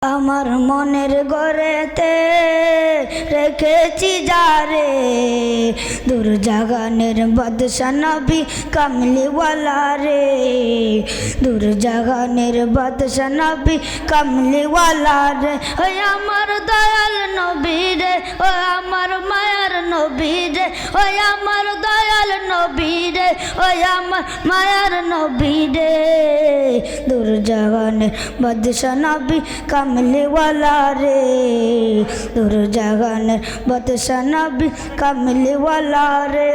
আমার মনের ঘরেতে রেখেছি যারে দূর জাগানের বাদশা নবী কামলিওয়ালা রে, দূর জাগানের বাদশা নবী কামলিওয়ালা রে। ওই আমার দয়াল নবী রে, ও আমার মায়ার নবী রে, ওই আমার দয়াল নবী রে, ওই আমার মায়ার নবী রে। দূর জাগানের বাদশা নবী কামলিওয়ালা রে, দূর জাগানের বাদশা নবী কামলিওয়ালা রে।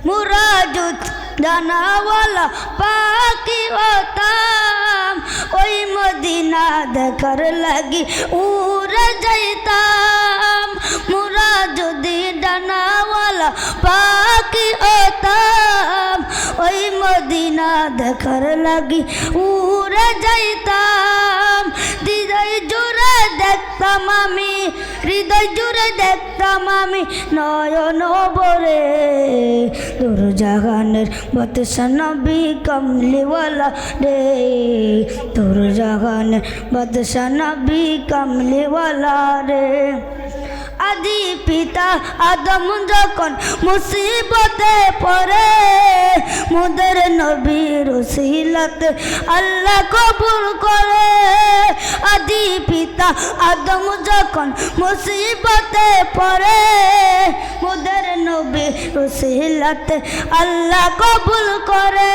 মুরাজুত জানাওয়ালা পাখি হতাম, ওই মদিনা দেখার লাগি উড়ে যাইতাম। মুরাজুদি জানাওয়ালা পাখি হতাম, ওই মদিনা দেখার লাগি উড়ে যাইতাম। হৃদয় জুড়ে দেখতাম আমি, হৃদয় জুড়ে দেখতাম আমি নয়ন ভরে। দূর জাগানের বাদশা নবী কামলিওয়ালা রে, দূর জাগানের বাদশা নবী কামলিওয়ালা রে। আদি পিতা আদম যখন মুসিবতে পড়ে, মোদের নবীর ওসিলাতে আল্লাহ কবুল করে। আদি পিতা আদম যখন মুসিবতে পড়ে, মোদের নবীর ওসিলাতে আল্লাহ কবুল করে।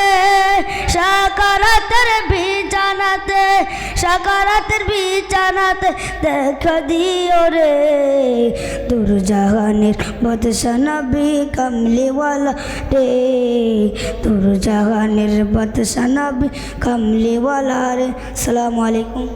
সাকারাতের বিছানাতে, সাকারাতের বিছানাতে দেখা দিও রে। দূর জাহানের বাদশা নবী কামলিওয়ালা রে, দূর জাহানের বাদশা নবী কামলিওয়ালা রে। আসসালামু আলাইকুম।